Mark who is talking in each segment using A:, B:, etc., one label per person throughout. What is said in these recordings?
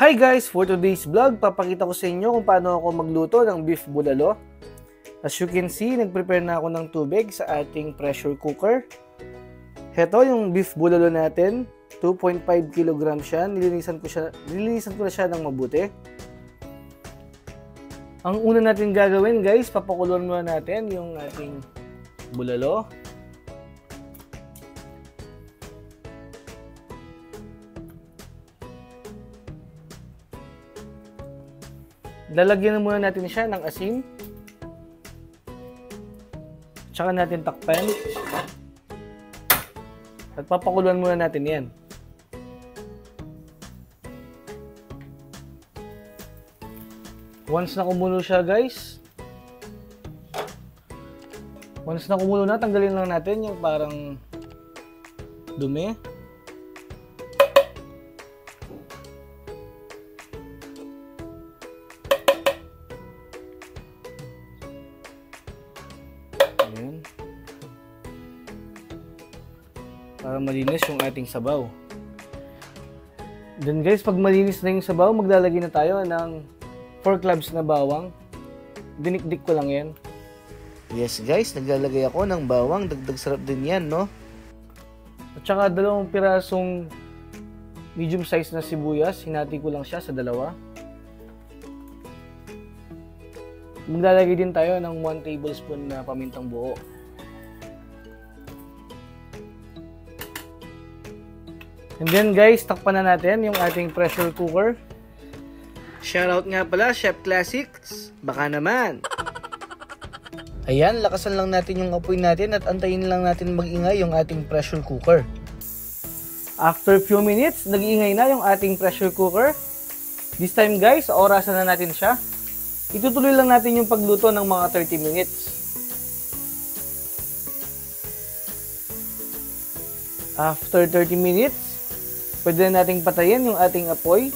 A: Hi guys! For today's vlog, papakita ko sa inyo kung paano ako magluto ng beef bulalo. As you can see, nagprepare na ako ng tubig sa ating pressure cooker. Heto yung beef bulalo natin, 2.5 kg siya. Nilinisan ko na siya ng mabuti. Ang una natin gagawin guys, papakuluan muna natin yung ating bulalo. Lalagyan muna natin siya ng asin. Tsaka natin takpan. At papakuluan muna natin yan. Once na kumulo siya guys. Once na kumulo na, tanggalin lang natin yung parang dumi. Ayan. Para malinis yung ating sabaw. Then guys, pag malinis na yung sabaw, maglalagay na tayo ng 4 cloves na bawang. Dinikdik ko lang yan. Yes guys, naglalagay ako ng bawang. Dagdag sarap din yan, no? At saka 2 pirasong medium size na sibuyas. Hinati ko lang siya sa 2. Maglalagay din tayo ng 1 tablespoon na pamintang buo. And then guys, takpan na natin yung ating pressure cooker. Shoutout nga pala, Chef Classics. Baka naman. Ayan, lakasan lang natin yung apoy natin at antayin lang natin mag-ingay yung ating pressure cooker. After few minutes, nag-iingay na yung ating pressure cooker. This time guys, orasan na natin siya. Itutuloy lang natin yung pagluto ng mga 30 minutes. After 30 minutes, pwede na nating patayin yung ating apoy.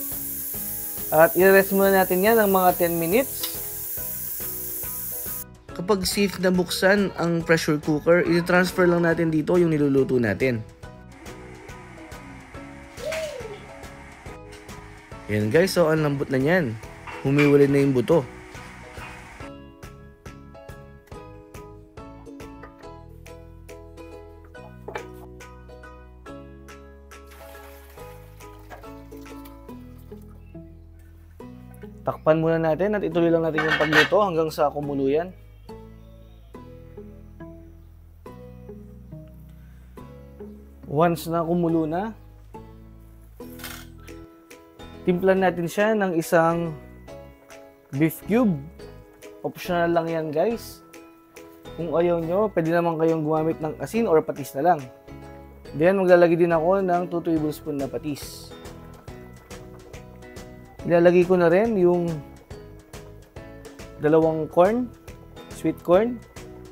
A: At i-rest muna natin yan ng mga 10 minutes. Kapag safe na buksan ang pressure cooker, i-transfer lang natin dito yung niluluto natin. Yan guys, so ang lambot na yan. Humiwalay na yung buto. Takpan muna natin at ituloy lang natin yung pagluto hanggang sa kumulo yan. Once na kumulo na, timplan natin siya ng isang beef cube. Optional lang yan guys. Kung ayaw nyo, pwede naman kayong gumamit ng asin or patis na lang. Then maglalagay din ako ng 2 tablespoon na patis. Ilalagay ko na rin yung 2 corn, sweet corn.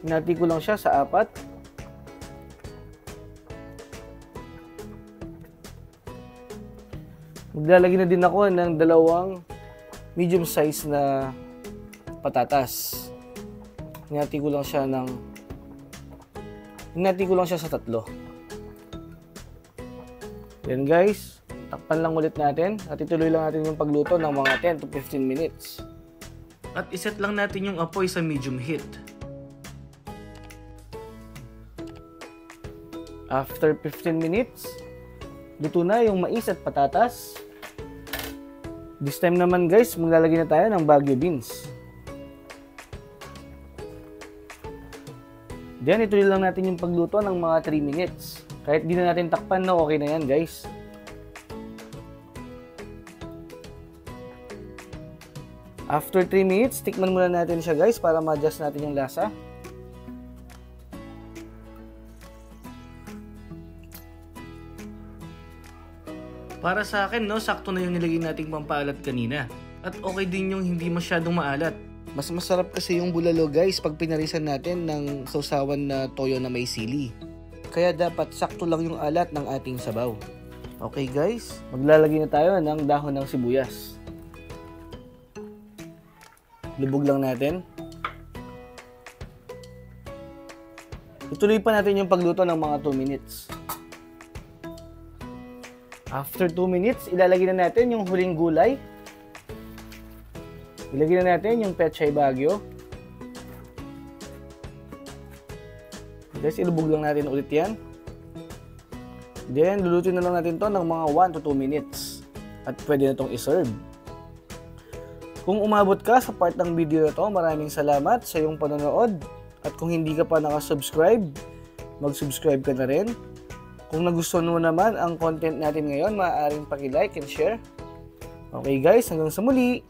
A: Hinati ko lang siya sa 4. Maglalagay na din ako ng 2 medium size na patatas. Hinati ko lang siya sa 3. Then guys, takpan lang ulit natin at ituloy lang natin yung pagluto ng mga 10 to 15 minutes. At iset lang natin yung apoy sa medium heat. After 15 minutes, luto na yung mais at patatas. This time naman guys, maglalagay na tayo ng Baguio beans. Then ituloy lang natin yung pagluto ng mga 3 minutes. Kahit di na natin takpan na okay na yan guys. After 3 minutes, tikman muna natin siya guys para ma-adjust natin yung lasa. Para sa akin, no, sakto na yung nilagay nating pampaalat kanina. At okay din yung hindi masyadong maalat. Mas masarap kasi yung bulalo guys pag pinarisan natin ng sausawan na toyo na may sili. Kaya dapat sakto lang yung alat ng ating sabaw. Okay guys, maglalagay na tayo ng dahon ng sibuyas. Lubog lang natin. Ituloy pa natin yung pagluto ng mga 2 minutes. After 2 minutes, ilalagay na natin yung huling gulay. Ilagay na natin yung Pechay Baguio. Guys, ilubog lang natin ulit yan. Then, lulutuin na lang natin to ng mga 1 to 2 minutes. At pwede na itong iserve. Kung umabot ka sa part ng video na to, maraming salamat sa iyong panonood. At kung hindi ka pa nakasubscribe, mag-subscribe ka na rin. Kung nagustuhan mo naman ang content natin ngayon, maaaring paki-like and share. Okay guys, hanggang sa muli.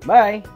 A: Bye!